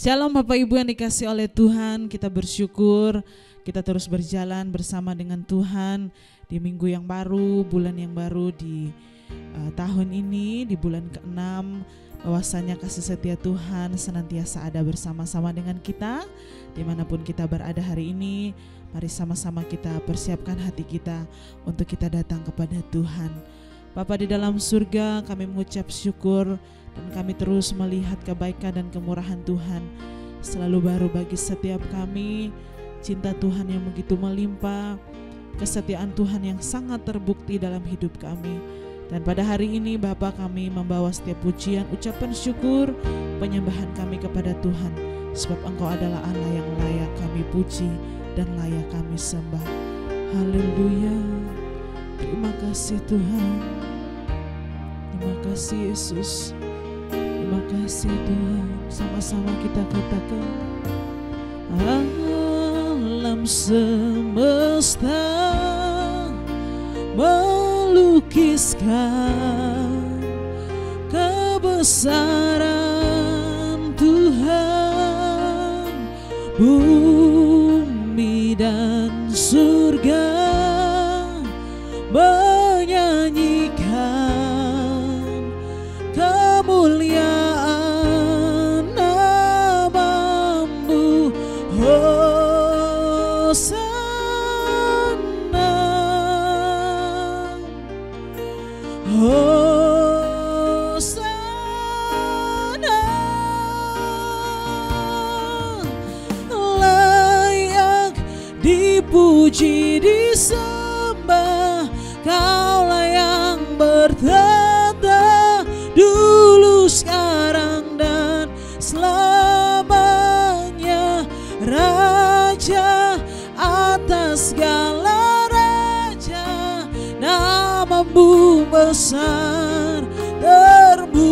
Shalom Bapak Ibu yang dikasihi oleh Tuhan, kita bersyukur kita terus berjalan bersama dengan Tuhan di minggu yang baru, bulan yang baru di tahun ini, di bulan ke-6. Bahwasanya kasih setia Tuhan senantiasa ada bersama-sama dengan kita dimanapun kita berada hari ini. Mari sama-sama kita persiapkan hati kita untuk kita datang kepada Tuhan. Bapa di dalam surga, kami mengucap syukur dan kami terus melihat kebaikan dan kemurahan Tuhan selalu baru bagi setiap kami. Cinta Tuhan yang begitu melimpah, kesetiaan Tuhan yang sangat terbukti dalam hidup kami. Dan pada hari ini Bapa, kami membawa setiap pujian, ucapan syukur, penyembahan kami kepada Tuhan, sebab Engkau adalah Allah yang layak kami puji dan layak kami sembah. Haleluya. Terima kasih Tuhan. Terima kasih Yesus. Terima kasih Tuhan. Sama-sama kita katakan, alam semesta melukiskan kebesaran Tuhan. Bumi dan surga menyanyikan kemuliaan nama-Mu. Hosana, Hosana, layak dipuji, disembah. Kaulah yang bertata dulu, sekarang, dan selamanya. Raja atas segala raja, nama-Mu besar termulia.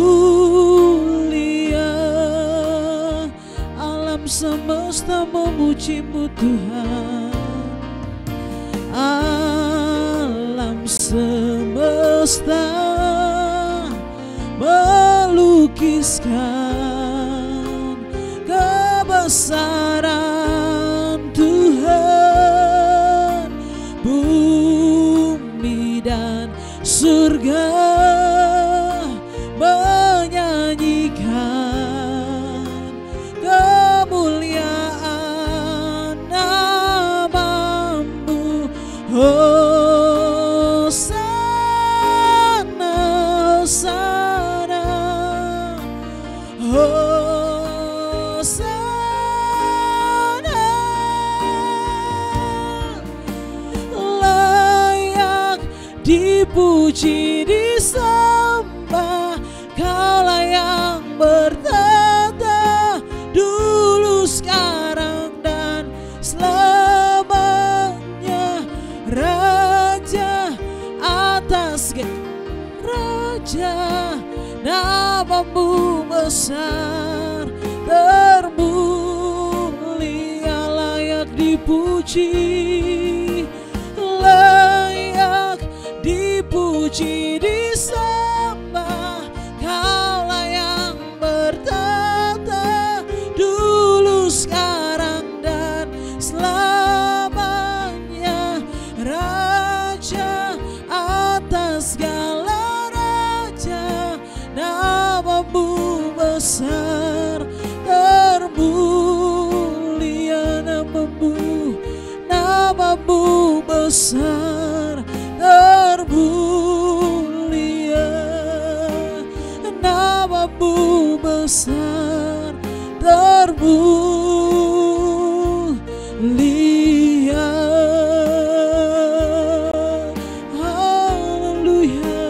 Alam semesta memuji-Mu Tuhan. Alam semesta melukiskan kebesaran Tuhan. Bumi dan surga menyanyikan kemuliaan nama-Mu. Hosana, Hosana, Hosana, layak dipuji, disembah. Kaulah yang bertata dulu, sekarang, dan selamanya. Raja atas raja, nama-Mu besar termulia. Layak dipuji, layak dipuji, disembah. Kaulah yang bertata dulu, sekarang, dan selamanya. Raja atas segala raja, nama-Mu besar termulia. Nama-Mu besar termulia. Nama-Mu besar termulia. Haleluya.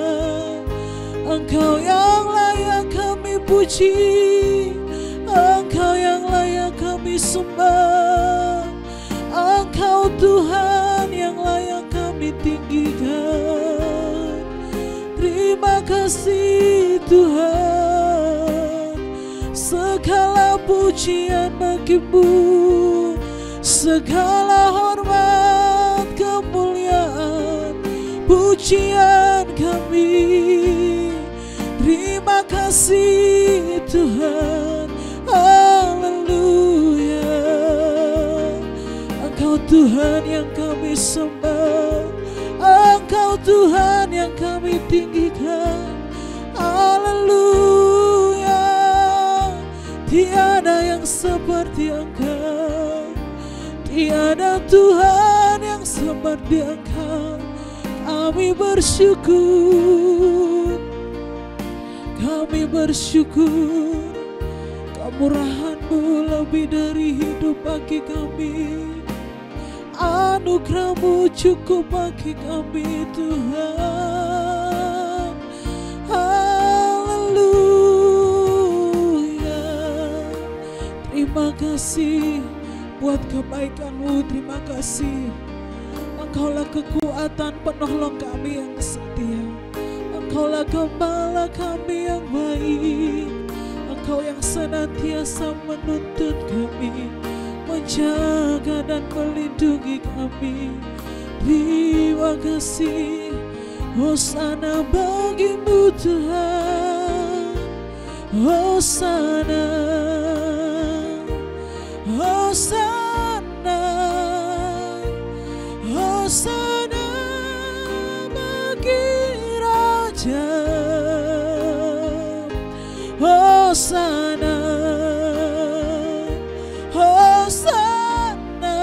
Engkau yang layak kami puji, Engkau yang layak kami sembah. Engkau Tuhan yang layak kami tinggikan. Terima kasih Tuhan. Segala pujian bagi-Mu, segala hormat, kemuliaan, pujian kami. Terima kasih Tuhan. Haleluya. Tuhan yang kami sembah, Engkau Tuhan yang kami tinggikan. Haleluya, tiada yang seperti Engkau, tiada Tuhan yang seperti Engkau. Kami bersyukur, kami bersyukur. Kemurahan-Mu lebih dari hidup bagi kami. Anugerah-Mu cukup bagi kami Tuhan. Haleluya. Terima kasih buat kebaikan-Mu, terima kasih. Engkaulah kekuatan penolong kami yang setia. Engkaulah gembala kami yang baik. Engkau yang senantiasa menuntut kami, menjaga dan melindungi kami. Terima kasih. Hosana bagi-Mu Tuhan. Hosana, Hosana, Hosana bagi Raja. Hosana, Hosana,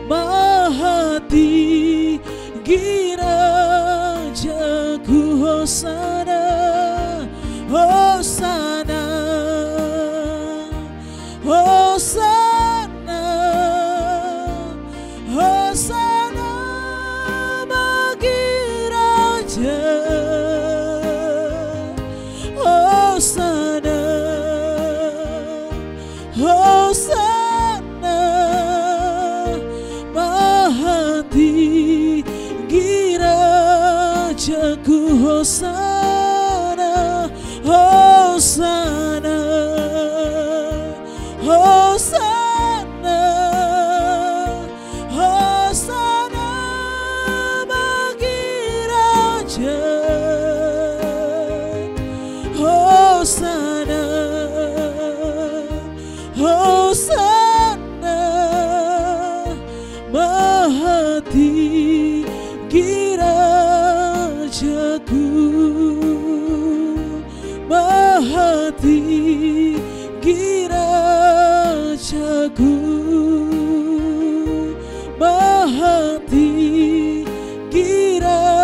Maha tinggi Rajaku. Hosana, Hosana, Hosana, Hosana bagi Raja. Hosana, Hosana, Maha tinggi Rajaku. Hosana, Hosana, Hosana, Hosana bagi Raja. Hosana, Hosana, Maha tinggi Rajaku. Maha tinggi Rajaku. Maha tinggi Rajaku.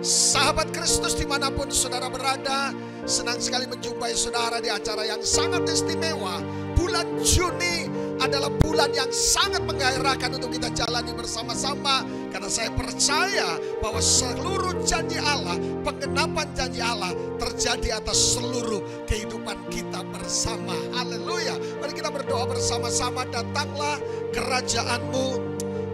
Sahabat Kristus dimanapun saudara berada, senang sekali menjumpai saudara di acara yang sangat istimewa. Bulan Juni adalah bulan yang sangat menggairahkan untuk kita jalani bersama-sama. Karena saya percaya bahwa seluruh janji Allah, penggenapan janji Allah terjadi atas seluruh kehidupan kita bersama. Haleluya. Mari kita berdoa bersama-sama. Datanglah kerajaan-Mu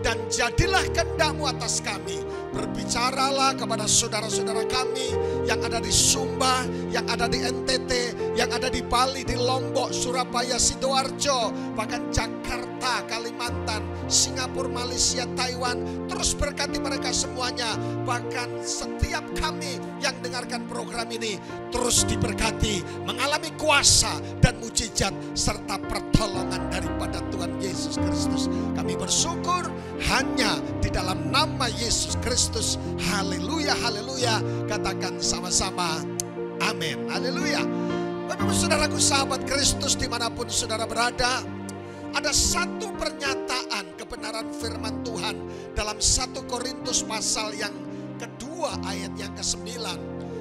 dan jadilah kehendak-Mu atas kami. Berbicaralah kepada saudara-saudara kami yang ada di Sumba, yang ada di NTT, yang ada di Bali, di Lombok, Surabaya, Sidoarjo, bahkan Jakarta, Kalimantan, Singapura, Malaysia, Taiwan. Terus berkati mereka semuanya. Bahkan setiap kami yang dengarkan program ini terus diberkati, mengalami kuasa dan mujizat serta pertolongan daripada Tuhan Yesus Kristus. Kami bersyukur hanya di dalam nama Yesus Kristus. Haleluya, haleluya. Katakan sama-sama amin. Haleluya. Bapak saudaraku, sahabat Kristus dimanapun saudara berada, ada satu pernyataan kebenaran firman Tuhan dalam 1 Korintus pasal yang kedua ayat yang ke-9.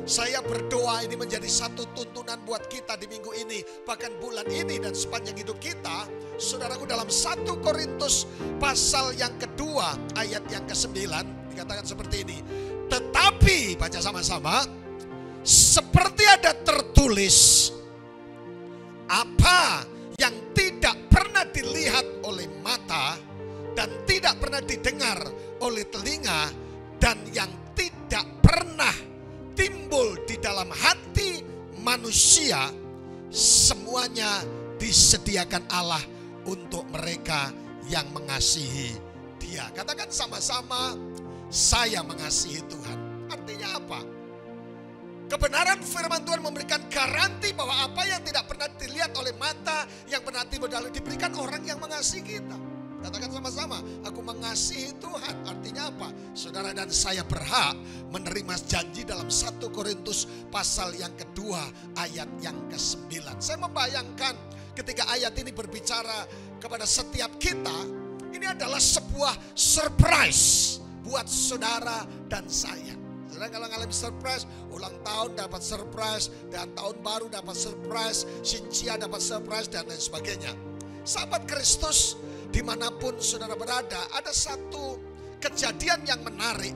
Saya berdoa ini menjadi satu tuntunan buat kita di minggu ini, bahkan bulan ini dan sepanjang hidup kita. Saudaraku, dalam 1 Korintus pasal yang kedua ayat yang ke-9 dikatakan seperti ini. Tetapi, baca sama-sama, seperti ada tertulis, apa yang tidak pernah dilihat oleh mata dan tidak pernah didengar oleh telinga dan yang tidak pernah timbul di dalam hati manusia, semuanya disediakan Allah untuk mereka yang mengasihi Dia. Katakan sama-sama, saya mengasihi Tuhan. Artinya apa? Kebenaran firman Tuhan memberikan garansi bahwa apa yang tidak pernah dilihat oleh mata, yang pernah tiba dalam diberikan orang yang mengasihi kita. Katakan sama-sama, aku mengasihi Tuhan. Artinya apa? Saudara dan saya berhak menerima janji dalam 1 Korintus pasal yang kedua ayat yang ke-9. Saya membayangkan ketika ayat ini berbicara kepada setiap kita, ini adalah sebuah surprise buat saudara dan saya. Saudara kalau ngalami surprise, ulang tahun dapat surprise, dan tahun baru dapat surprise, Cynthia dapat surprise, dan lain sebagainya. Sahabat Kristus, dimanapun saudara berada, ada satu kejadian yang menarik,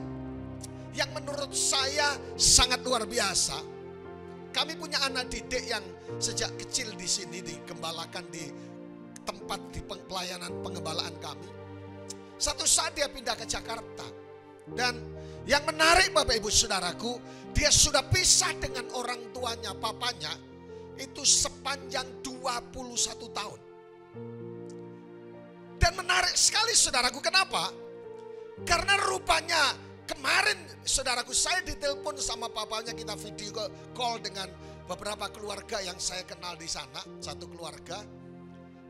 yang menurut saya sangat luar biasa. Kami punya anak didik yang sejak kecil di sini digembalakan di tempat di pelayanan pengembalaan kami. Satu saat dia pindah ke Jakarta, dan yang menarik Bapak Ibu Saudaraku, dia sudah pisah dengan orang tuanya, papanya, itu sepanjang 21 tahun. Dan menarik sekali saudaraku, kenapa? Karena rupanya kemarin saudaraku, saya ditelepon sama papanya, kita video call dengan beberapa keluarga yang saya kenal di sana, satu keluarga.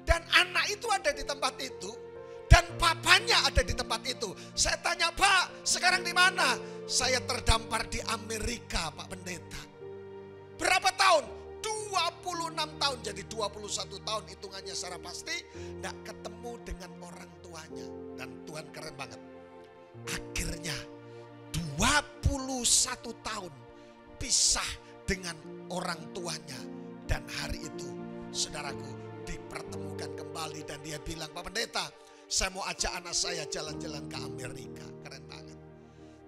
Dan anak itu ada di tempat itu. Dan papanya ada di tempat itu. Saya tanya, Pak, sekarang di mana? Saya terdampar di Amerika, Pak Pendeta. Berapa tahun? 26 tahun. Jadi 21 tahun hitungannya secara pasti. Tidak ketemu dengan orang tuanya. Dan Tuhan keren banget. Akhirnya 21 tahun pisah dengan orang tuanya. Dan hari itu, saudaraku, dipertemukan kembali. Dan dia bilang, Pak Pendeta, saya mau ajak anak saya jalan-jalan ke Amerika. Keren banget.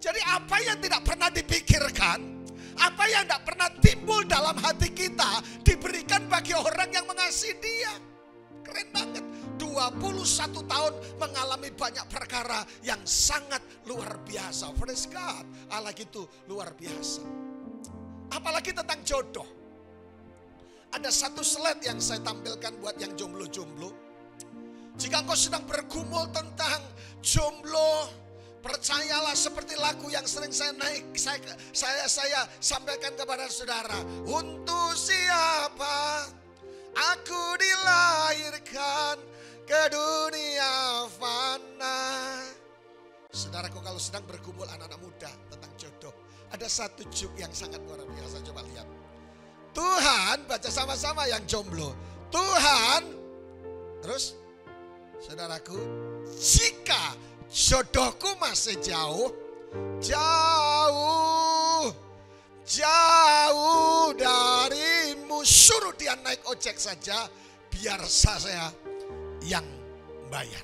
Jadi apa yang tidak pernah dipikirkan, apa yang tidak pernah timbul dalam hati kita, diberikan bagi orang yang mengasihi Dia. Keren banget. 21 tahun mengalami banyak perkara yang sangat luar biasa. Praise God. Allah gitu luar biasa. Apalagi tentang jodoh. Ada satu slide yang saya tampilkan buat yang jomblo-jomblo. Jika engkau sedang bergumul tentang jomblo, percayalah seperti lagu yang sering saya sampaikan kepada saudara. Untuk siapa aku dilahirkan ke dunia fana. Saudaraku, kalau sedang bergumul anak-anak muda tentang jodoh, ada satu juk yang sangat luar biasa. Coba lihat. Tuhan, baca sama-sama yang jomblo. Tuhan, terus saudaraku, jika jodohku masih jauh darimu, suruh dia naik ojek saja, biar saya yang bayar.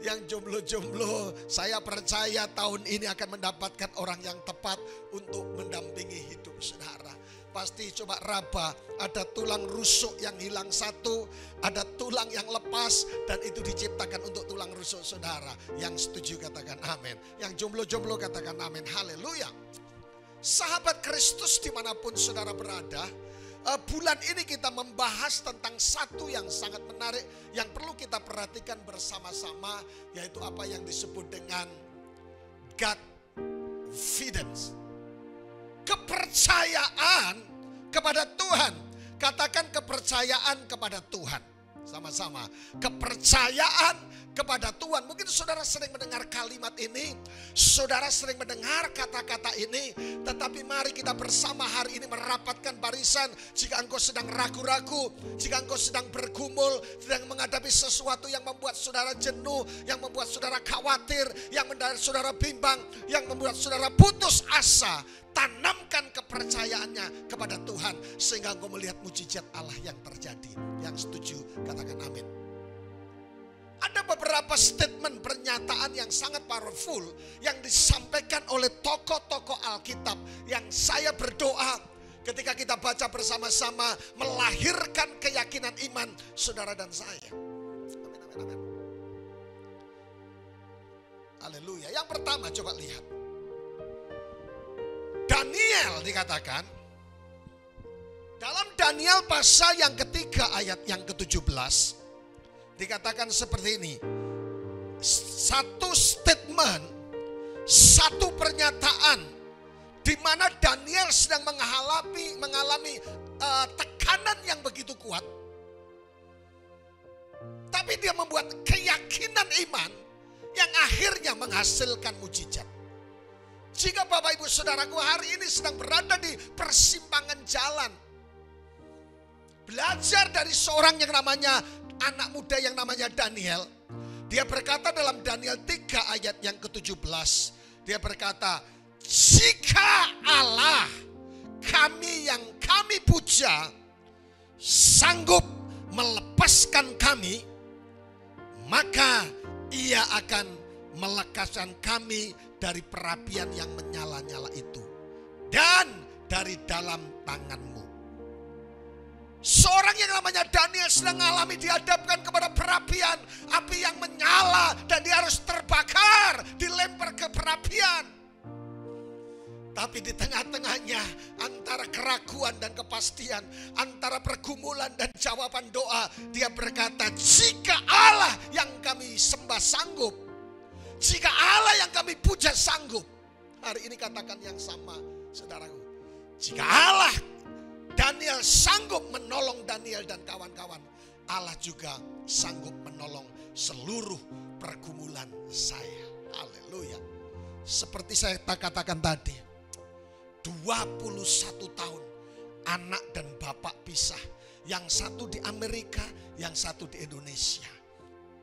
Yang jomblo-jomblo, saya percaya tahun ini akan mendapatkan orang yang tepat untuk mendampingi hidup saudara. Pasti coba raba, ada tulang rusuk yang hilang satu, ada tulang yang lepas, dan itu diciptakan untuk tulang rusuk saudara. Yang setuju katakan amin. Yang jomblo-jomblo katakan amin. Haleluya. Sahabat Kristus dimanapun saudara berada, bulan ini kita membahas tentang satu yang sangat menarik yang perlu kita perhatikan bersama-sama, yaitu apa yang disebut dengan Godfidence. Kepercayaan kepada Tuhan. Katakan kepercayaan kepada Tuhan. Sama-sama. Kepercayaan kepada Tuhan. Mungkin saudara sering mendengar kalimat ini. Saudara sering mendengar kata-kata ini. Tetapi mari kita bersama hari ini merapatkan barisan. Jika engkau sedang ragu-ragu. Jika engkau sedang bergumul. Sedang menghadapi sesuatu yang membuat saudara jenuh. Yang membuat saudara khawatir. Yang membuat saudara bimbang. Yang membuat saudara putus asa. Tanamkan kepercayaannya kepada Tuhan. Sehingga engkau melihat mujizat Allah yang terjadi. Yang setuju katakan amin. Ada beberapa statement pernyataan yang sangat powerful yang disampaikan oleh tokoh-tokoh Alkitab yang saya berdoa ketika kita baca bersama-sama melahirkan keyakinan iman saudara dan saya. Amin, amin, amin. Haleluya. Yang pertama coba lihat. Daniel dikatakan Dalam Daniel pasal yang ketiga ayat yang ke-17 dikatakan seperti ini. Satu statement, satu pernyataan di mana Daniel sedang mengalami tekanan yang begitu kuat. Tapi dia membuat keyakinan iman yang akhirnya menghasilkan mujizat. Jika Bapak Ibu Saudaraku hari ini sedang berada di persimpangan jalan, belajar dari seorang yang namanya anak muda yang namanya Daniel. Dia berkata dalam Daniel 3 ayat yang ke-17. Dia berkata, jika Allah kami yang kami puja sanggup melepaskan kami, maka ia akan melepaskan kami dari perapian yang menyala-nyala itu dan dari dalam tanganmu. Seorang yang namanya Daniel sedang mengalami dihadapkan kepada perapian, api yang menyala dan dia harus terbakar, dilempar ke perapian. Tapi di tengah-tengahnya antara keraguan dan kepastian, antara pergumulan dan jawaban doa, dia berkata, jika Allah yang kami sembah sanggup, jika Allah yang kami puja sanggup. Hari ini katakan yang sama, saudaraku. Jika Allah Daniel sanggup menolong Daniel dan kawan-kawan, Allah juga sanggup menolong seluruh pergumulan saya. Haleluya. Seperti saya katakan tadi, 21 tahun anak dan bapak pisah. Yang satu di Amerika, yang satu di Indonesia.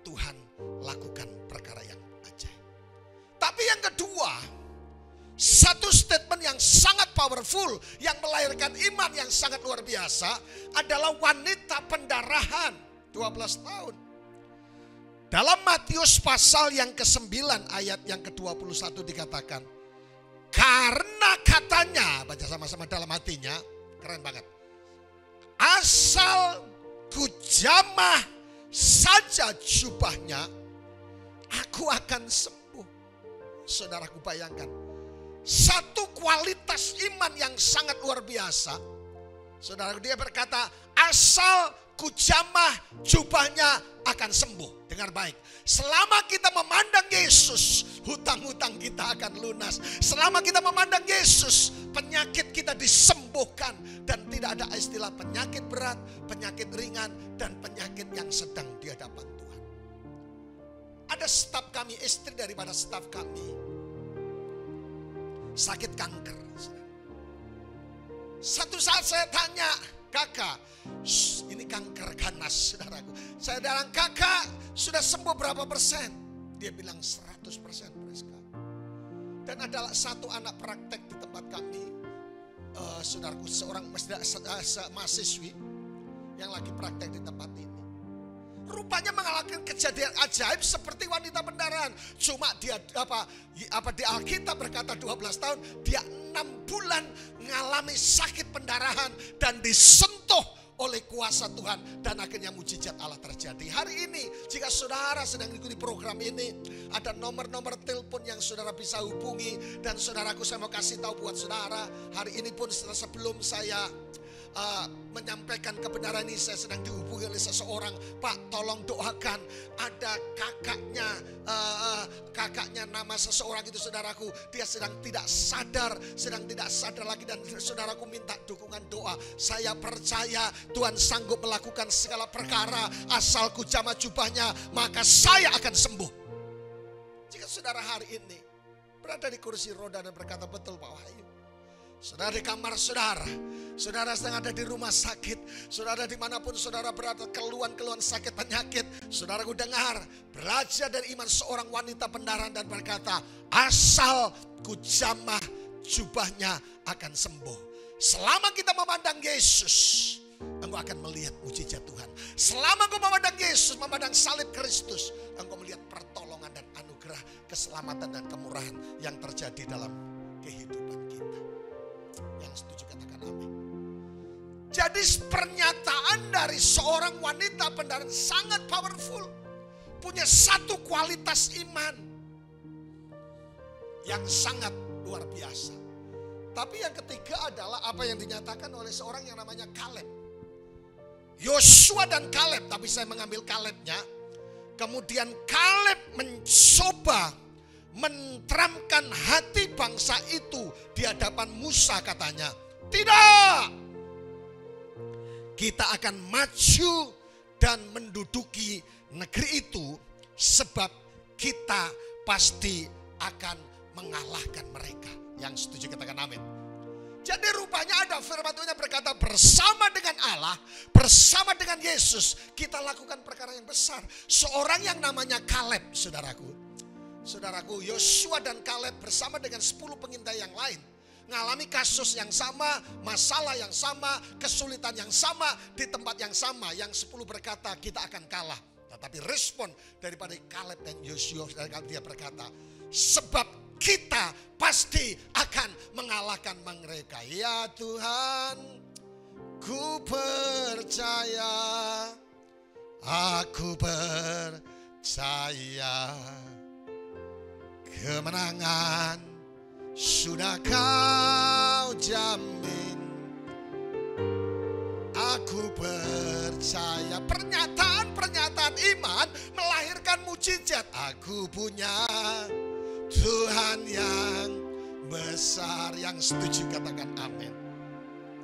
Tuhan lakukan perkara yang ajaib. Tapi yang kedua, satu statement yang sangat powerful yang melahirkan iman yang sangat luar biasa adalah wanita pendarahan 12 tahun. Dalam Matius pasal yang ke-9 ayat yang ke-21 dikatakan, karena katanya, baca sama-sama dalam hatinya, keren banget. Asal ku jamah saja jubahnya, aku akan sembuh. Saudaraku bayangkan. Satu kualitas iman yang sangat luar biasa. Saudara, dia berkata, asal kujamah jubahnya akan sembuh. Dengar baik. Selama kita memandang Yesus, hutang-hutang kita akan lunas. Selama kita memandang Yesus, penyakit kita disembuhkan. Dan tidak ada istilah penyakit berat, penyakit ringan, dan penyakit yang sedang di hadapan Tuhan. Ada staf kami, istri daripada staf kami, sakit kanker. Satu saat saya tanya, kakak, ini kanker ganas, saudaraku. Saya bilang, kakak sudah sembuh berapa persen? Dia bilang 100%. Dan ada satu anak praktek di tempat kami, saudaraku, seorang mahasiswi yang lagi praktek di tempat ini. Rupanya mengalami kejadian ajaib seperti wanita pendarahan. Cuma dia di Alkitab berkata 12 tahun, dia 6 bulan mengalami sakit pendarahan dan disentuh oleh kuasa Tuhan dan akhirnya mujizat Allah terjadi. Hari ini jika saudara sedang mengikuti program ini, ada nomor-nomor telepon yang saudara bisa hubungi, dan saudaraku saya mau kasih tahu buat saudara, hari ini pun sebelum saya menyampaikan kebenaran ini, saya sedang dihubungi oleh seseorang. Pak, tolong doakan, ada kakaknya nama seseorang itu, saudaraku, dia sedang tidak sadar lagi, dan saudaraku minta dukungan doa. Saya percaya Tuhan sanggup melakukan segala perkara, asal ku jamah jubahnya maka saya akan sembuh. Jika saudara hari ini berada di kursi roda dan berkata, betul Pak Wahyu, saudara di kamar saudara sedang ada di rumah sakit, saudara dimanapun saudara berada, keluhan sakit penyakit, saudaraku dengar, belajar dari iman seorang wanita pendarahan dan berkata, asal ku jamah jubahnya akan sembuh. Selama kita memandang Yesus, engkau akan melihat mujizat Tuhan. Selama engkau memandang Yesus, memandang salib Kristus, engkau melihat pertolongan dan anugerah, keselamatan dan kemurahan yang terjadi dalam kehidupan kita. Yang setuju katakan amin. Jadi pernyataan dari seorang wanita pendarahan sangat powerful. Punya satu kualitas iman yang sangat luar biasa. Tapi yang ketiga adalah apa yang dinyatakan oleh seorang yang namanya Kaleb. Yosua dan Kaleb, tapi saya mengambil Kalebnya. Kemudian Kaleb mencoba menenteramkan hati bangsa itu di hadapan Musa, katanya, tidak, kita akan maju dan menduduki negeri itu sebab kita pasti akan mengalahkan mereka. Yang setuju katakan amin. Jadi rupanya ada firman Tuhan yang berkata, bersama dengan Allah, bersama dengan Yesus, kita lakukan perkara yang besar. Seorang yang namanya Kaleb, saudaraku. Saudaraku, Yosua dan Kaleb bersama dengan 10 pengintai yang lain mengalami kasus yang sama, masalah yang sama, kesulitan yang sama, di tempat yang sama. Yang 10 berkata kita akan kalah. Tetapi respon daripada Kaleb dan Yosua, dia berkata, sebab kita pasti akan mengalahkan mereka. Ya Tuhan, ku percaya, aku percaya, kemenangan sudah kau jamin. Aku percaya. Pernyataan iman melahirkan mukjizat. Aku punya Tuhan yang besar. Yang setuju katakan amin.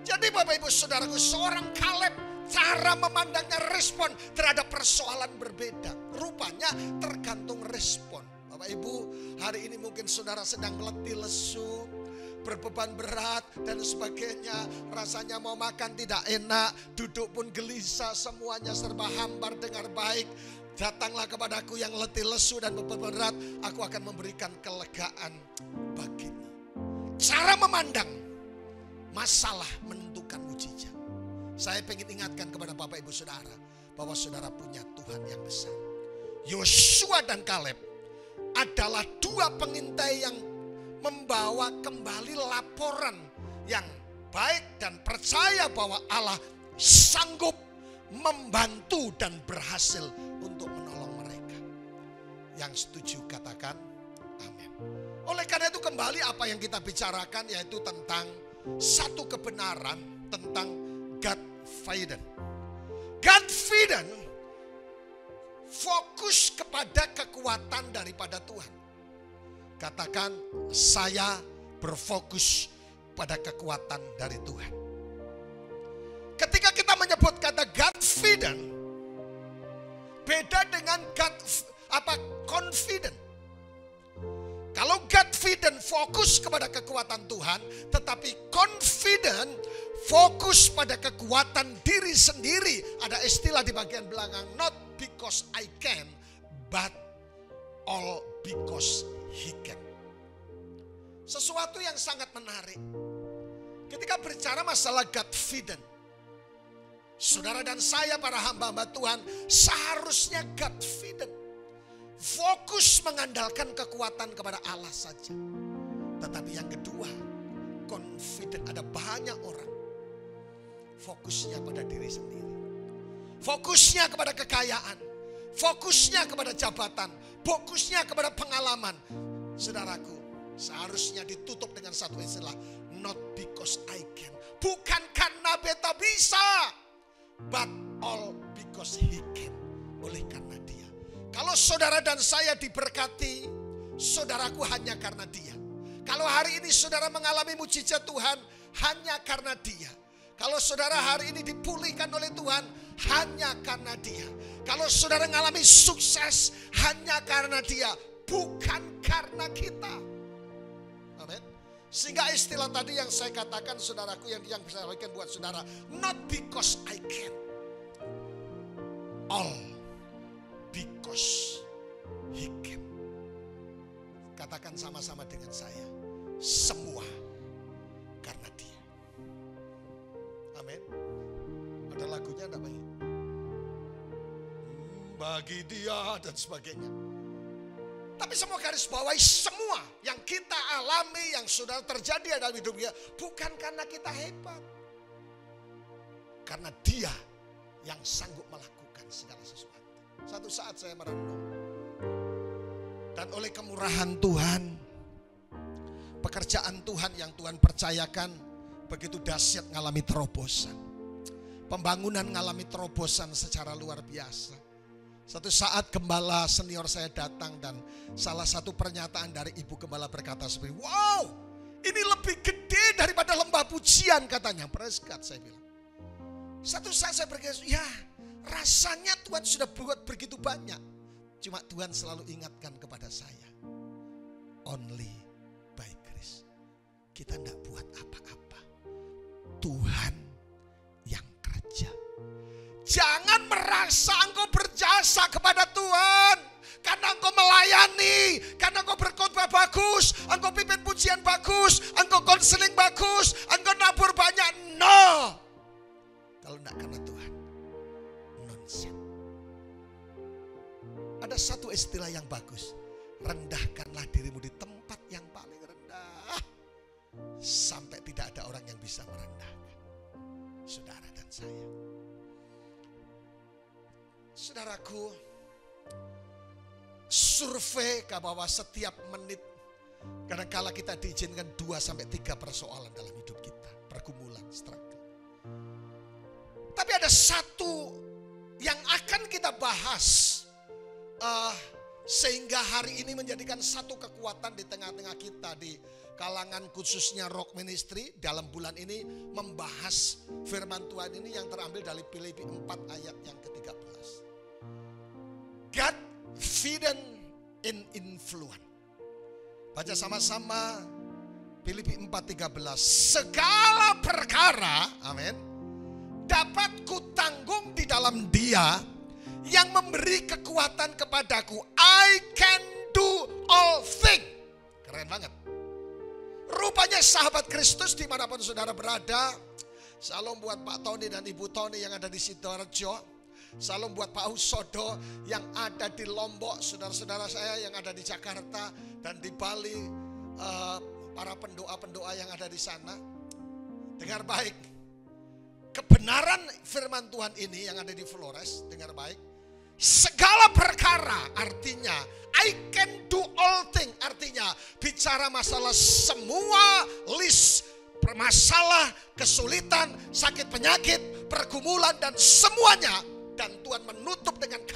Jadi Bapak Ibu Saudaraku, seorang Kaleb, cara memandangnya, respon terhadap persoalan berbeda. Rupanya tergantung respon. Bapak Ibu, hari ini mungkin saudara sedang letih lesu, berbeban berat dan sebagainya. Rasanya mau makan tidak enak, duduk pun gelisah, semuanya serba hambar. Dengar baik, datanglah kepadaku yang letih lesu dan beban berat, aku akan memberikan kelegaan bagimu. Cara memandang masalah menentukan mukjizat. Saya ingin ingatkan kepada Bapak Ibu Saudara bahwa saudara punya Tuhan yang besar. Yosua dan Kaleb adalah 2 pengintai yang membawa kembali laporan yang baik dan percaya bahwa Allah sanggup membantu dan berhasil untuk menolong mereka. Yang setuju katakan amin. Oleh karena itu kembali apa yang kita bicarakan yaitu tentang satu kebenaran tentang Godfident. Godfident fokus kepada kekuatan daripada Tuhan. Katakan, saya berfokus pada kekuatan dari Tuhan. Ketika kita menyebut kata Godfident, beda dengan confident. Kalau Godfident fokus kepada kekuatan Tuhan, tetapi confident fokus pada kekuatan diri sendiri. Ada istilah di bagian belakang, not because I can, but all because He can. Sesuatu yang sangat menarik. Ketika berbicara masalah Godfident, saudara dan saya para hamba-hamba Tuhan seharusnya Godfident. Fokus mengandalkan kekuatan kepada Allah saja. Tetapi yang kedua, confident. Ada banyak orang fokusnya pada diri sendiri. Fokusnya kepada kekayaan. Fokusnya kepada jabatan. Fokusnya kepada pengalaman. Saudaraku, seharusnya ditutup dengan satu istilah, not because I can. Bukan karena beta bisa, but all because He can. Oleh karena Dia. Kalau saudara dan saya diberkati, saudaraku hanya karena Dia. Kalau hari ini saudara mengalami mukjizat Tuhan, hanya karena Dia. Kalau saudara hari ini dipulihkan oleh Tuhan, hanya karena Dia. Kalau saudara mengalami sukses, hanya karena Dia, bukan karena kita. Amin. Sehingga istilah tadi yang saya katakan saudaraku, yang saya berikan buat saudara, not because I can, all because He can. Katakan sama-sama dengan saya, semua karena Dia. Amin. Ada lagunya ada baik. Bagi Dia dan sebagainya. Tapi semua garis bawahi, semua yang kita alami, yang sudah terjadi dalam hidup kita, bukan karena kita hebat. Karena Dia yang sanggup melakukan segala sesuatu. Satu saat saya merenung. Dan oleh kemurahan Tuhan, pekerjaan Tuhan yang Tuhan percayakan begitu dahsyat ngalami terobosan. Pembangunan ngalami terobosan secara luar biasa. Satu saat gembala senior saya datang dan salah satu pernyataan dari ibu gembala berkata seperti, wow, ini lebih gede daripada lembah pujian katanya. Praise God, saya bilang. Satu saat saya berkata, ya rasanya Tuhan sudah buat begitu banyak. Cuma Tuhan selalu ingatkan kepada saya, only by grace. Kita tidak buat apa-apa. Tuhan yang kerja. Jangan merasa engkau berjasa kepada Tuhan karena engkau melayani, karena engkau berkhotbah bagus, engkau pimpin pujian bagus, engkau konseling bagus, engkau nabur banyak. No. Kalau tidak karena Tuhan, nonsense. Ada satu istilah yang bagus. Rendahkanlah dirimu di tempat yang paling rendah. Sampai tidak ada orang yang bisa merendahkan saudara dan saya. Saudaraku, survei bahwa setiap menit kadang-kala kita diizinkan 2-3 persoalan dalam hidup kita. Pergumulan, struggle. Tapi ada satu yang akan kita bahas sehingga hari ini menjadikan satu kekuatan di tengah-tengah kita di kalangan khususnya Rock Ministry dalam bulan ini membahas firman Tuhan ini yang terambil dari Filipi 4 ayat yang ke-13. God hidden in influence. Baca sama-sama Filipi 4:13. Segala perkara, amin, dapat kutanggung di dalam Dia yang memberi kekuatan kepadaku. I can do all things. Keren banget. Rupanya sahabat Kristus dimanapun saudara berada. Salam buat Pak Tony dan Ibu Tony yang ada di Sidoarjo. Salam buat Pak Usodo yang ada di Lombok. Saudara-saudara saya yang ada di Jakarta dan di Bali. Para pendoa-pendoa yang ada di sana. Dengar baik. Kebenaran firman Tuhan ini yang ada di Flores. Dengar baik. Segala perkara artinya I can do all things. Artinya bicara masalah semua list masalah, kesulitan, sakit penyakit, pergumulan dan semuanya. Dan Tuhan menutup dengan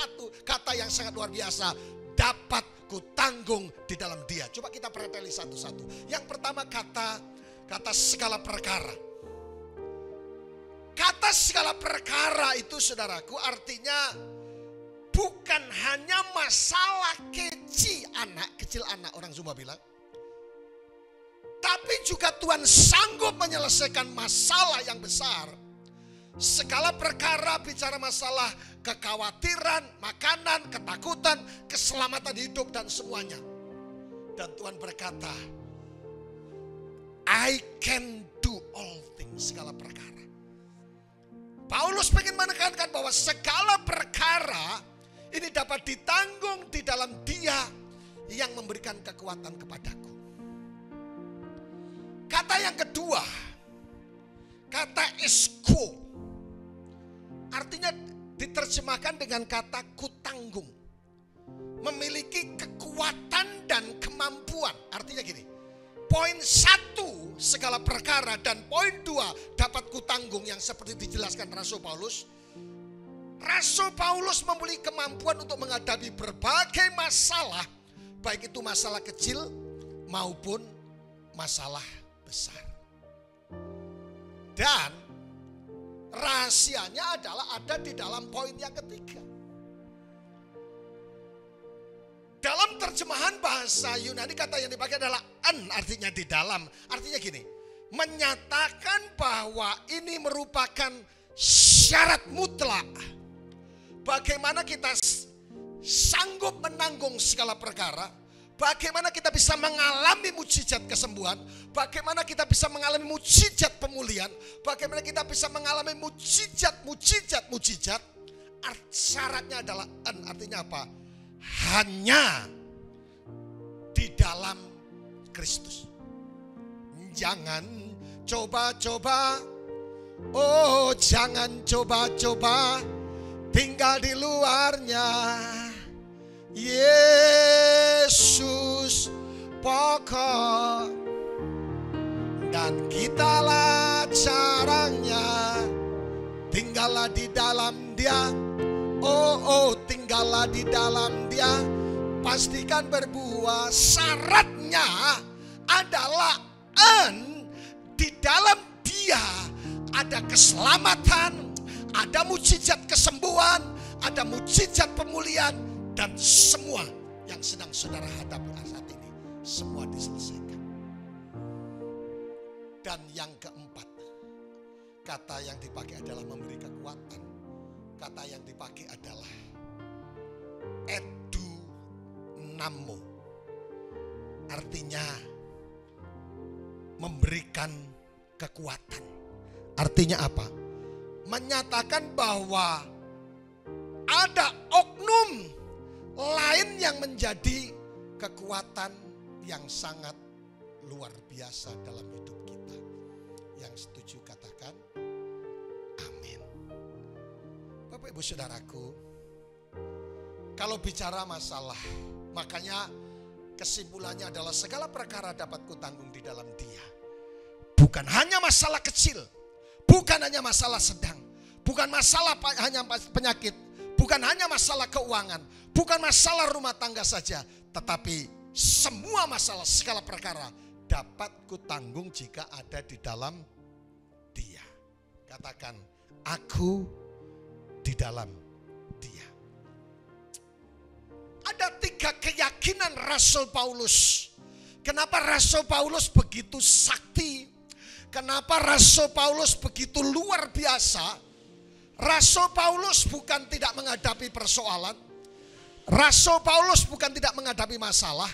kata yang sangat luar biasa. Dapat kutanggung di dalam Dia. Coba kita preteli satu-satu. Yang pertama kata segala perkara. Kata segala perkara itu saudaraku artinya bukan hanya masalah kecil anak orang Sumba bilang. Tapi juga Tuhan sanggup menyelesaikan masalah yang besar. Segala perkara bicara masalah kekhawatiran, makanan, ketakutan, keselamatan hidup dan semuanya. Dan Tuhan berkata, I can do all things, segala perkara. Paulus ingin menekankan bahwa segala perkara ini dapat ditanggung di dalam Dia yang memberikan kekuatan kepadaku. Kata yang kedua, kata esko. Artinya diterjemahkan dengan kata kutanggung. Memiliki kekuatan dan kemampuan. Artinya gini, poin 1 segala perkara dan poin 2 dapat kutanggung yang seperti dijelaskan Rasul Paulus. Rasul Paulus memiliki kemampuan untuk menghadapi berbagai masalah. Baik itu masalah kecil maupun masalah besar. Dan rahasianya adalah ada di dalam poin yang ketiga. Dalam terjemahan bahasa Yunani kata yang dipakai adalah artinya di dalam. Artinya gini, menyatakan bahwa ini merupakan syarat mutlak. Bagaimana kita sanggup menanggung segala perkara. Bagaimana kita bisa mengalami mukjizat kesembuhan. Bagaimana kita bisa mengalami mukjizat pemulihan. Bagaimana kita bisa mengalami mukjizat. Syaratnya adalah artinya apa? Hanya di dalam Kristus. Jangan coba-coba. Oh, jangan coba-coba tinggal di luarnya. Yesus pokok. italah caranya, tinggallah di dalam Dia. Oh, tinggallah di dalam Dia, pastikan berbuah. Syaratnya adalah di dalam Dia ada keselamatan, ada mujizat kesembuhan, ada mujizat pemulihan, dan semua yang sedang saudara hadapi saat ini, semua diselesaikan. Dan yang keempat, kata yang dipakai adalah memberi kekuatan. Kata yang dipakai adalah edunamo. Artinya memberikan kekuatan. Artinya apa? Menyatakan bahwa ada oknum lain yang menjadi kekuatan yang sangat luar biasa dalam hidup kita. Yang setuju katakan amin. Bapak Ibu Saudaraku, kalau bicara masalah, makanya kesimpulannya adalah segala perkara dapat kutanggung di dalam Dia. Bukan hanya masalah kecil, bukan hanya masalah sedang, bukan masalah hanya penyakit, bukan hanya masalah keuangan, bukan masalah rumah tangga saja, tetapi semua masalah, segala perkara dapat kutanggung jika ada di dalam Dia. Katakan, aku di dalam Dia. Ada 3 keyakinan Rasul Paulus. Kenapa Rasul Paulus begitu sakti? Kenapa Rasul Paulus begitu luar biasa? Rasul Paulus bukan tidak menghadapi persoalan. Rasul Paulus bukan tidak menghadapi masalah.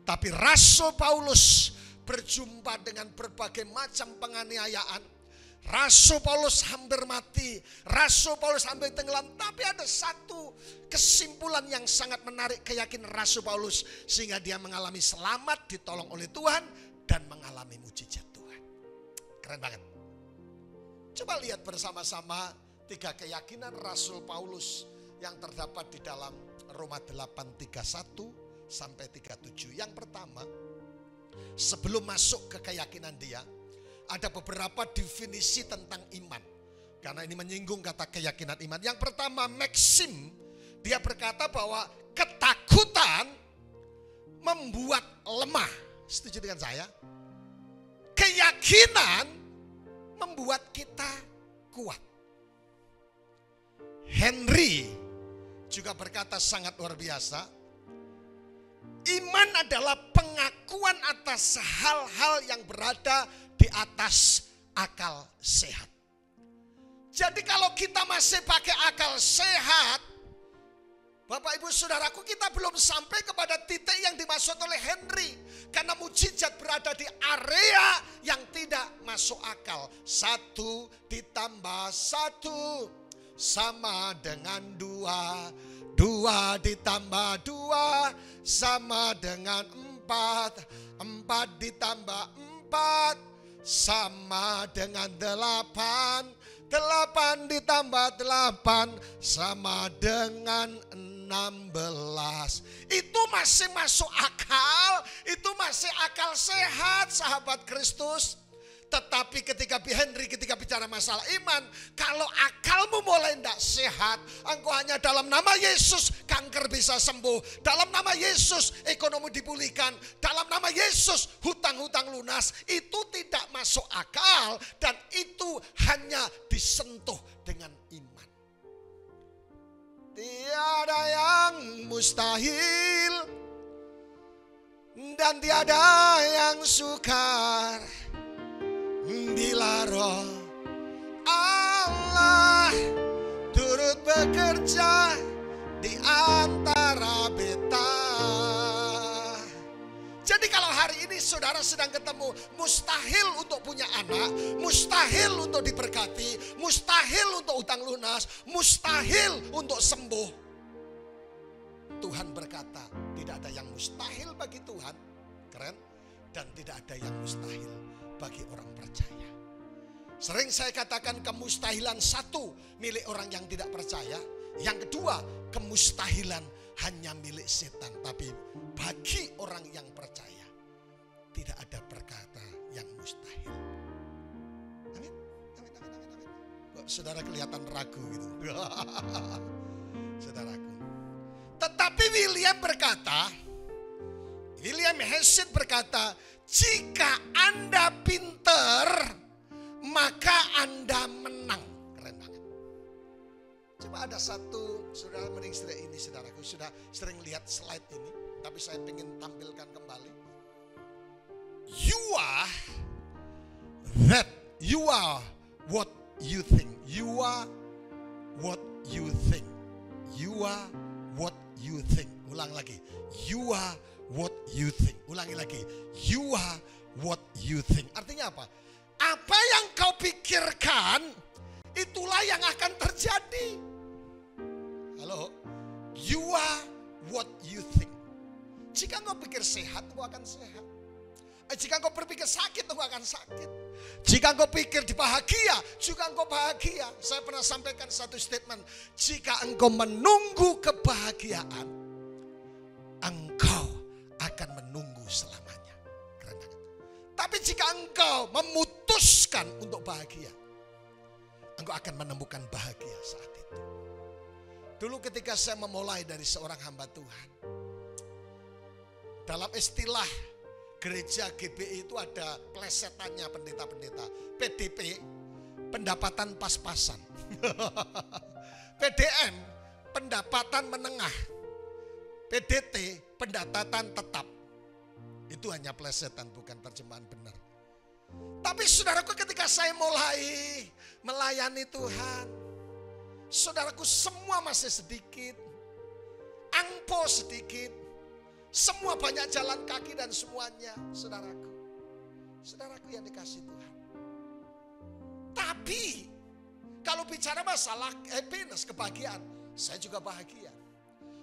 Tapi Rasul Paulus berjumpa dengan berbagai macam penganiayaan. Rasul Paulus hampir mati, Rasul Paulus hampir tenggelam. Tapi ada satu kesimpulan yang sangat menarik keyakinan Rasul Paulus, sehingga dia mengalami selamat, ditolong oleh Tuhan, dan mengalami mujizat Tuhan. Keren banget. Coba lihat bersama-sama 3 keyakinan Rasul Paulus yang terdapat di dalam Roma 8:31 sampai 37. Yang pertama, sebelum masuk ke keyakinan dia, ada beberapa definisi tentang iman. Karena ini menyinggung kata keyakinan iman. Yang pertama, Maxim, dia berkata bahwa ketakutan membuat lemah. Setuju dengan saya? Keyakinan membuat kita kuat. Henry juga berkata sangat luar biasa. Iman adalah pengakuan atas hal-hal yang berada di atas akal sehat. Jadi kalau kita masih pakai akal sehat, Bapak Ibu Saudaraku, kita belum sampai kepada titik yang dimaksud oleh Henry. Karena mujizat berada di area yang tidak masuk akal. 1 ditambah 1 sama dengan 2. 2 ditambah 2 sama dengan 4. 4 ditambah 4 sama dengan 8. 8 ditambah 8 sama dengan 16. Itu masih masuk akal. Itu masih akal sehat, sahabat Kristus. Tetapi ketika Henry bicara masalah iman, kalau akalmu mulai tidak sehat, engkau hanya dalam nama Yesus kanker bisa sembuh, dalam nama Yesus ekonomi dipulihkan, dalam nama Yesus hutang-hutang lunas, itu tidak masuk akal dan itu hanya disentuh dengan iman. Tiada yang mustahil dan tiada yang sukar bila Roh Allah turut bekerja di antara beta. Jadi kalau hari ini saudara sedang ketemu mustahil untuk punya anak, mustahil untuk diberkati, mustahil untuk utang lunas, mustahil untuk sembuh, Tuhan berkata tidak ada yang mustahil bagi Tuhan. Keren. Dan tidak ada yang mustahil bagi orang percaya. Sering saya katakan kemustahilan satu milik orang yang tidak percaya. Yang kedua, kemustahilan hanya milik setan. Tapi bagi orang yang percaya tidak ada perkara yang mustahil. saudara kelihatan ragu gitu. Saudaraku. Tetapi William Hesed berkata, jika Anda pinter, maka Anda menang. Keren banget. Coba ada satu, saudara mending ini saudaraku, sudah sering lihat slide ini, tapi saya ingin tampilkan kembali. You are what you think. You are what you think. You are what you think. Ulang lagi. You are what you think. Ulangi lagi. You are what you think. Artinya apa? Apa yang kau pikirkan, itulah yang akan terjadi. Halo? You are what you think. Jika kau pikir sehat, kau akan sehat. Jika engkau berpikir sakit, engkau akan sakit. Jika engkau pikir bahagia, juga engkau bahagia. Saya pernah sampaikan satu statement. Jika engkau menunggu kebahagiaan, engkau akan menunggu selamanya. Keren banget. Tapi jika engkau memutuskan untuk bahagia, engkau akan menemukan bahagia saat itu. Dulu ketika saya memulai dari seorang hamba Tuhan, dalam istilah gereja GBI itu ada plesetannya pendeta-pendeta. PDP, pendapatan pas-pasan. PDM, pendapatan menengah. PDT, pendapatan tetap. Itu hanya plesetan, bukan terjemahan benar. Tapi saudaraku, ketika saya mulai melayani Tuhan, saudaraku, semua masih sedikit. Angpo sedikit. Semua banyak jalan kaki dan semuanya, saudaraku. Saudaraku yang dikasih Tuhan. Tapi kalau bicara masalah happiness, kebahagiaan, saya juga bahagia.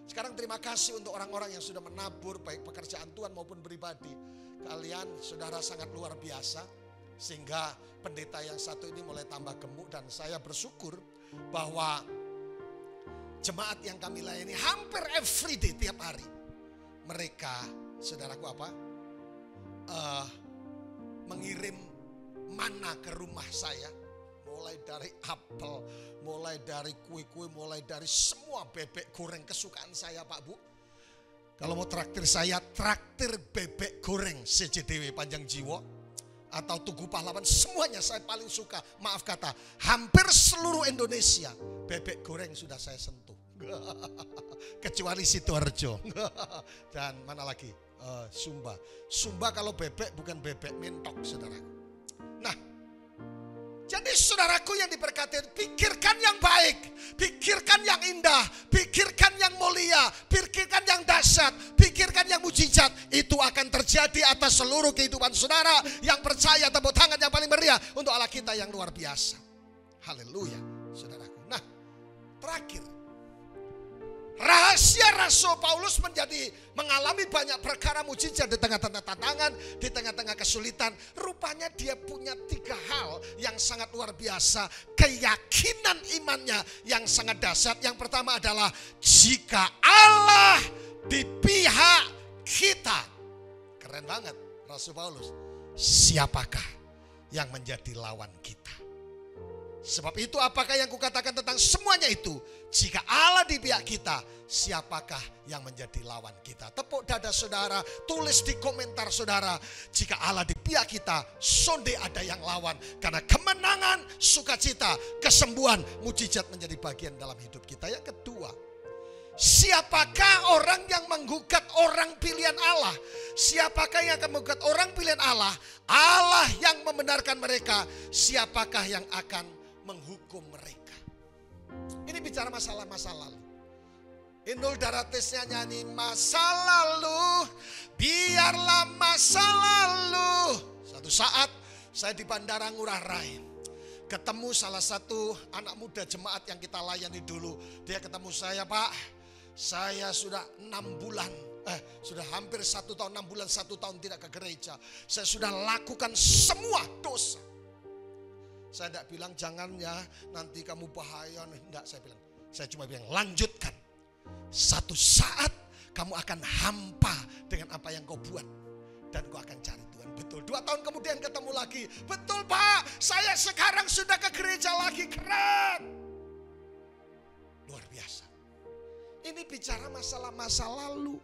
Sekarang terima kasih untuk orang-orang yang sudah menabur baik pekerjaan Tuhan maupun pribadi. Kalian saudara sangat luar biasa. Sehingga pendeta yang satu ini mulai tambah gemuk, dan saya bersyukur bahwa jemaat yang kami layani hampir everyday, tiap hari, mereka, saudaraku mengirim mana ke rumah saya. Mulai dari apel, mulai dari kue-kue, mulai dari semua bebek goreng kesukaan saya, Pak Bu. Kalau mau traktir saya, traktir bebek goreng CJDW Panjang Jiwo atau Tugu Pahlawan, semuanya saya paling suka. Maaf kata, hampir seluruh Indonesia bebek goreng sudah saya sentuh. Kecuali Sidoarjo. Dan mana lagi? Sumba. Sumba kalau bebek bukan bebek mentok, saudara. Nah, jadi saudaraku yang diberkati, pikirkan yang baik, pikirkan yang indah, pikirkan yang mulia, pikirkan yang dahsyat, pikirkan yang mujizat. Itu akan terjadi atas seluruh kehidupan saudara yang percaya. Tepuk tangan yang paling meriah untuk Allah kita yang luar biasa. Haleluya, saudaraku. Nah, terakhir, rahasia Rasul Paulus mengalami banyak perkara mujizat di tengah-tengah tantangan, di tengah-tengah kesulitan. Rupanya dia punya 3 hal yang sangat luar biasa. Keyakinan imannya yang sangat dahsyat. Yang pertama adalah jika Allah di pihak kita. Keren banget Rasul Paulus. Siapakah yang menjadi lawan kita? Sebab itu apakah yang kukatakan tentang semuanya itu? Jika Allah di pihak kita, siapakah yang menjadi lawan kita? Tepuk dada saudara, tulis di komentar saudara. Jika Allah di pihak kita, sonde ada yang lawan. Karena kemenangan, sukacita, kesembuhan, mujizat menjadi bagian dalam hidup kita. Yang kedua, siapakah orang yang menggugat orang pilihan Allah? Siapakah yang akan menggugat orang pilihan Allah? Allah yang membenarkan mereka. Siapakah yang akan menghukum mereka? Ini bicara masalah-masa lalu. Inul Daratesnya nyanyi, masa lalu, biarlah masa lalu. Satu saat saya di Bandara Ngurah Rai, ketemu salah satu anak muda jemaat yang kita layani dulu. Dia ketemu saya, Pak, saya sudah 6 bulan, sudah hampir 1 tahun, 6 bulan, 1 tahun tidak ke gereja. Saya sudah lakukan semua dosa. Saya tidak bilang jangan ya, nanti kamu bahaya. Tidak, saya cuma bilang lanjutkan. Satu saat kamu akan hampa dengan apa yang kau buat. dan kau akan cari Tuhan. Betul, 2 tahun kemudian ketemu lagi. Betul Pak, saya sekarang sudah ke gereja lagi. Keren. Luar biasa. Ini bicara masalah masa lalu.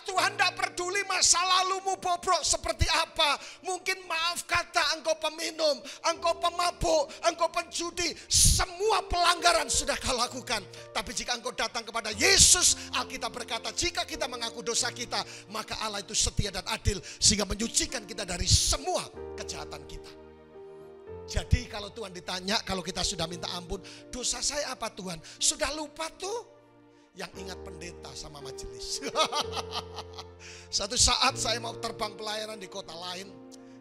Tuhan tidak peduli masa lalumu bobrok seperti apa. Mungkin maaf kata engkau peminum, engkau pemabuk, engkau penjudi. Semua pelanggaran sudah kau lakukan. Tapi jika engkau datang kepada Yesus, Alkitab berkata jika kita mengaku dosa kita, maka Allah itu setia dan adil sehingga menyucikan kita dari semua kejahatan kita. Jadi kalau Tuhan ditanya, kalau kita sudah minta ampun, dosa saya apa Tuhan? Sudah lupa tuh? Yang ingat pendeta sama majelis. Satu saat saya mau terbang pelayanan di kota lain.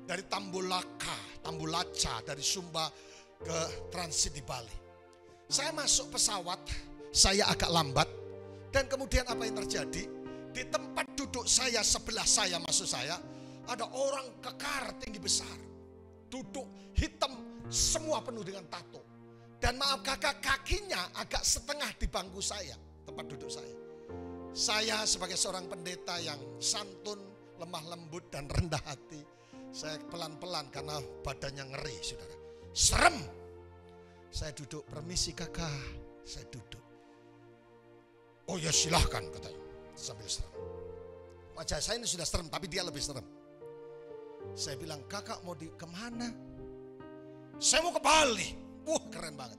Dari Tambulaca, dari Sumba ke transit di Bali. Saya masuk pesawat, saya agak lambat. Dan kemudian apa yang terjadi? Di tempat duduk saya, sebelah saya, maksud saya, ada orang kekar tinggi besar. Duduk hitam, semua penuh dengan tato. Dan maaf kakak, kakinya agak setengah di bangku saya, tempat duduk saya. Saya sebagai seorang pendeta yang santun, lemah lembut dan rendah hati, saya pelan-pelan karena badannya ngeri, saudara. Serem. Saya duduk, permisi kakak, saya duduk. Oh ya silahkan katanya, sambil serem. Wajah saya ini sudah serem, tapi dia lebih serem. Saya bilang, kakak mau kemana? Saya mau ke Bali. Keren banget.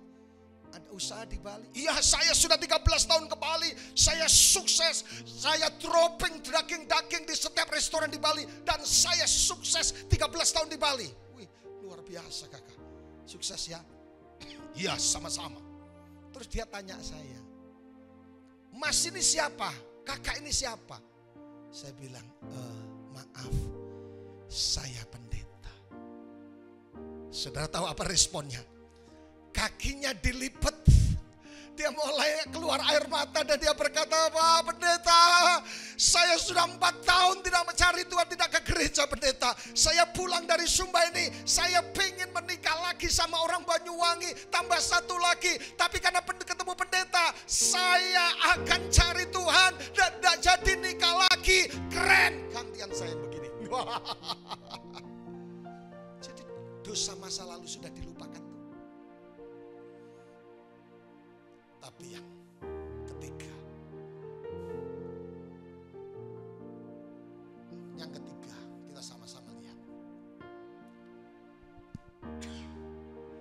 Ada usaha di Bali? Iya, saya sudah 13 tahun ke Bali. Saya sukses. Saya dropping daging-daging di setiap restoran di Bali. Dan saya sukses 13 tahun di Bali. Wih, luar biasa kakak. Sukses ya? Iya, sama-sama. Terus dia tanya saya, Mas ini siapa? Kakak ini siapa? Saya bilang, maaf, saya pendeta. Saudara tahu apa responnya? Kakinya dilipat, dia mulai keluar air mata dan dia berkata, Pak pendeta, saya sudah 4 tahun tidak mencari Tuhan, tidak ke gereja pendeta. Saya pulang dari Sumba ini, saya pengen menikah lagi sama orang Banyuwangi, tambah 1 lagi. Tapi karena ketemu pendeta, saya akan cari Tuhan dan tidak jadi nikah lagi. Keren, gantian saya begini. Jadi dosa masa lalu sudah dilupakan. Tapi yang ketiga, kita sama-sama lihat.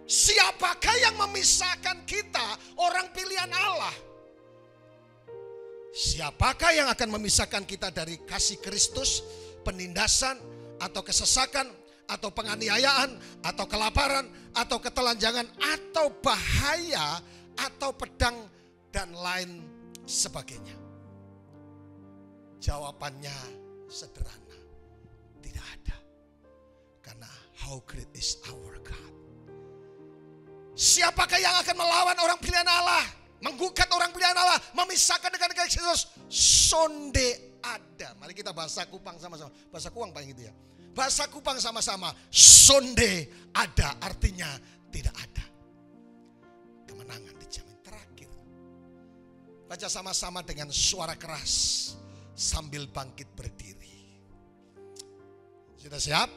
Siapakah yang memisahkan kita, orang pilihan Allah? Siapakah yang akan memisahkan kita dari kasih Kristus, penindasan, atau kesesakan, atau penganiayaan, atau kelaparan, atau ketelanjangan, atau bahaya, atau pedang dan lain sebagainya? Jawabannya sederhana, tidak ada. Karena how great is our God. Siapakah yang akan melawan orang pilihan Allah, menggugat orang pilihan Allah, memisahkan dengan Kristus? Sonde ada. Mari kita bahasa Kupang sama-sama. Bahasa Kupang paling gitu ya. Bahasa Kupang sama-sama. Sonde ada, artinya tidak ada. Kemenangan dijamin. Terakhir, baca sama-sama dengan suara keras sambil bangkit berdiri. Sudah siap?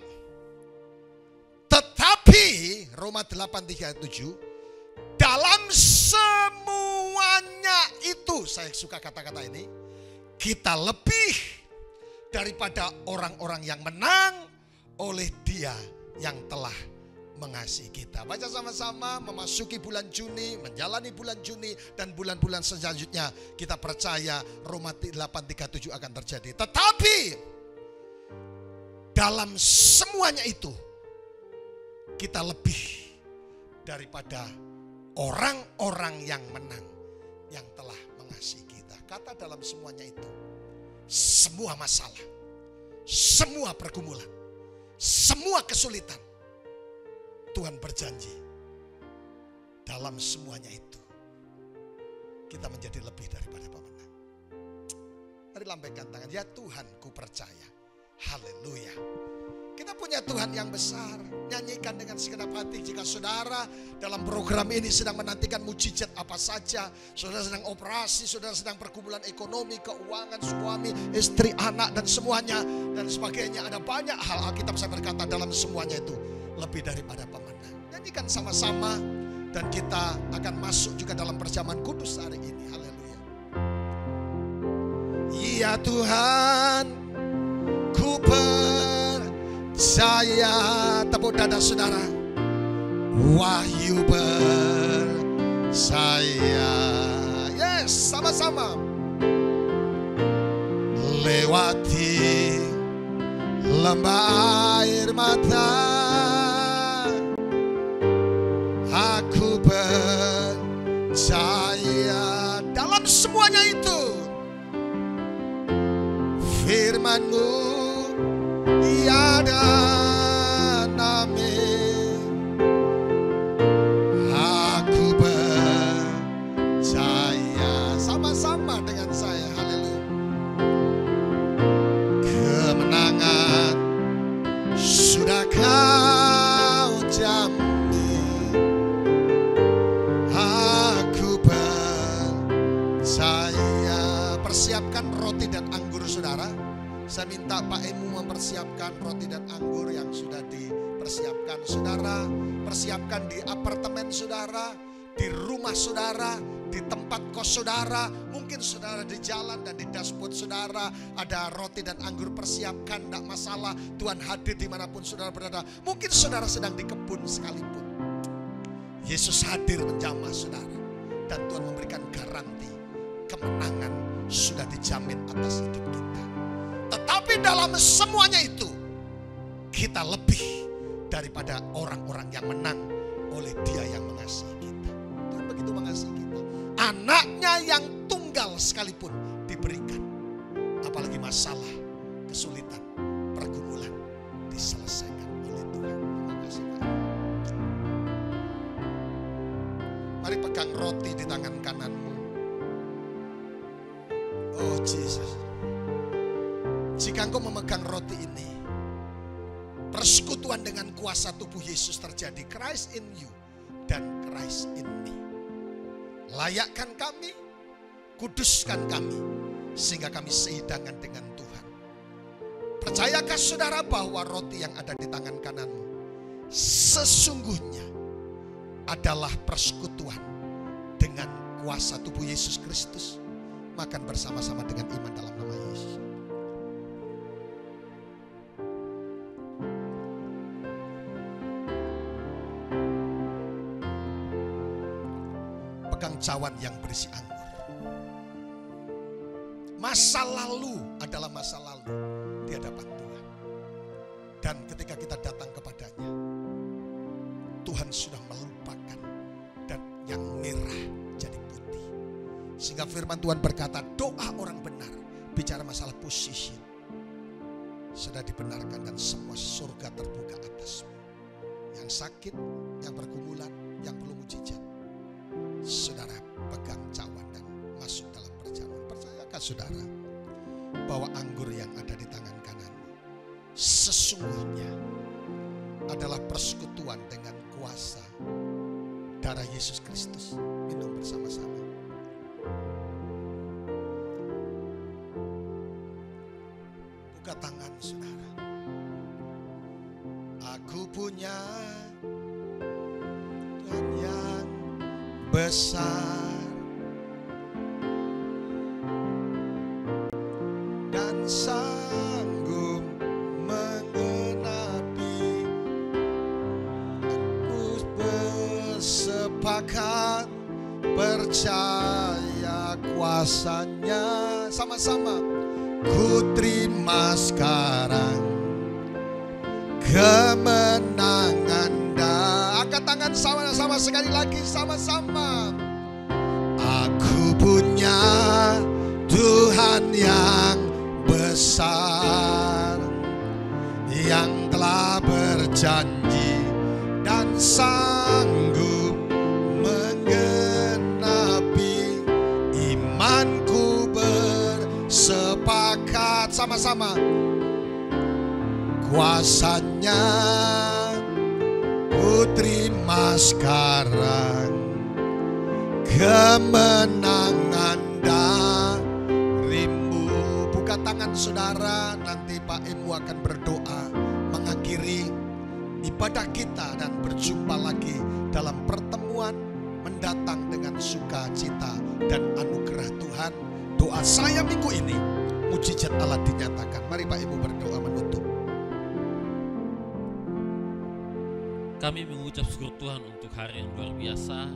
Tetapi Roma 8:37, dalam semuanya itu, saya suka kata-kata ini, kita lebih daripada orang-orang yang menang oleh Dia yang telah mengasihi kita. Baca sama-sama, memasuki bulan Juni, menjalani bulan Juni dan bulan-bulan selanjutnya, kita percaya Roma 8:37 akan terjadi. Tetapi dalam semuanya itu kita lebih daripada orang-orang yang menang, yang telah mengasihi kita. Kata dalam semuanya itu, semua masalah, semua pergumulan, semua kesulitan, Tuhan berjanji dalam semuanya itu kita menjadi lebih daripada pemenang. Mari lambaikan tangan. Ya Tuhan, ku percaya. Haleluya. Kita punya Tuhan yang besar. Nyanyikan dengan segenap hati. Jika saudara dalam program ini sedang menantikan mujizat apa saja, saudara sedang operasi, saudara sedang pergumulan ekonomi, keuangan, suami, istri, anak, dan semuanya, dan sebagainya. Ada banyak hal Alkitab saya berkata dalam semuanya itu lebih daripada pemenang. Nyanyikan sama-sama, dan kita akan masuk juga dalam perjamuan kudus hari ini. Haleluya. Ya Tuhan, ku percaya. Tepuk dada saudara. Wahyu percaya. Yes, sama-sama. Lewati lembah air mata, aku percaya dalam semuanya itu. Firman-Mu tiada amin. Aku percaya. Sama-sama dengan saya. Haleluya. Kemenangan sudah Kau jamin. Aku percaya. Persiapkan roti dan anggur saudara. Saya minta Pak Emu mempersiapkan roti dan anggur yang sudah dipersiapkan. Saudara, persiapkan di apartemen saudara, di rumah saudara, di tempat kos saudara. Mungkin saudara di jalan dan di dashboard saudara ada roti dan anggur, persiapkan, tidak masalah. Tuhan hadir dimanapun saudara berada. Mungkin saudara sedang di kebun sekalipun. Yesus hadir menjamah saudara. Dan Tuhan memberikan garansi kemenangan sudah dijamin atas hidup kita. Tetapi dalam semuanya itu, kita lebih daripada orang-orang yang menang oleh Dia yang mengasihi kita. Tuhan begitu mengasihi kita. Anaknya yang tunggal sekalipun diberikan. Apalagi masalah, kesulitan, pergumulan diselesaikan oleh Tuhan. Terima kasih Pak. Mari pegang roti di tangan kananmu. Oh Jesus. Jika engkau memegang roti ini, persekutuan dengan kuasa tubuh Yesus terjadi. Christ in you dan Christ in me. Layakkan kami, kuduskan kami, sehingga kami sehidangan dengan Tuhan. Percayakah saudara bahwa roti yang ada di tangan kananmu sesungguhnya adalah persekutuan dengan kuasa tubuh Yesus Kristus? Makan bersama-sama dengan iman dalam nama Yesus. Pegang cawan yang berisi anggur. Masa lalu adalah masa lalu di hadapan Tuhan. Dan ketika kita datang kepadanya, Tuhan sudah melupakan, dan yang merah jadi putih. Sehingga firman Tuhan berkata, doa orang benar, bicara masalah position, sudah dibenarkan dan semua surga terbuka atasmu. Yang sakit, yang pergumulan, yang perlu mujizat, saudara pegang cawan dan masuk dalam perjamuan. Percayakah saudara bahwa anggur yang ada di tangan kananmu sesungguhnya adalah persekutuan dengan kuasa darah Yesus Kristus? Minum bersama-sama. Buka tangan saudara. Aku punya Tuhan yang besar dan sanggup menggenapi. Aku bersepakat percaya kuasanya. Sama-sama. Ku terima sekarang kemenangan. Angkat tangan sama-sama sekali lagi, sama-sama. Aku punya Tuhan yang besar, yang telah berjanji dan sanggup menggenapi. Imanku bersepakat sama-sama. kuasanya ku terima sekarang, kemenangan darimu. Buka tangan saudara, nanti Pak Emu akan berdoa mengakhiri ibadah kita dan berjumpa lagi dalam pertemuan mendatang dengan sukacita dan anugerah Tuhan. Doa saya minggu ini, mujizat Allah dinyatakan. Mari Pak Ibu berdoa menutup. Kami mengucap syukur Tuhan untuk hari yang luar biasa.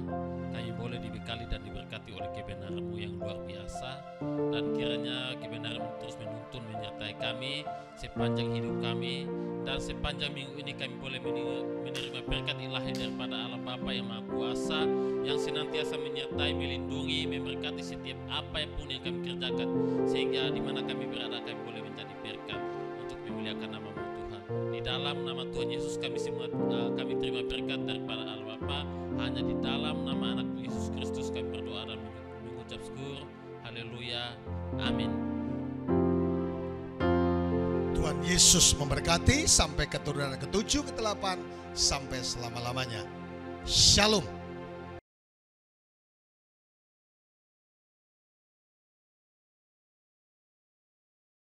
Kami boleh dibekali dan diberkati oleh kebenaran-Mu yang luar biasa. Dan kiranya kebenaran-Mu terus menuntun menyertai kami sepanjang hidup kami. Dan sepanjang minggu ini kami boleh menerima berkat ilahi daripada Allah Bapa yang Maha Kuasa, yang senantiasa menyertai, melindungi, memberkati setiap apa pun yang kami kerjakan, sehingga di mana kami berada kami boleh menjadi berkat untuk memuliakan nama-Mu Tuhan. Di dalam nama Tuhan Yesus kami semua kami terima berkat daripada Allah Bapa. Hanya di dalam nama Anak Yesus Kristus kami berdoa dan mengucap syukur. Haleluya. Amin. Tuhan Yesus memberkati sampai keturunan ke-7, ke-8, sampai selama-lamanya. Shalom.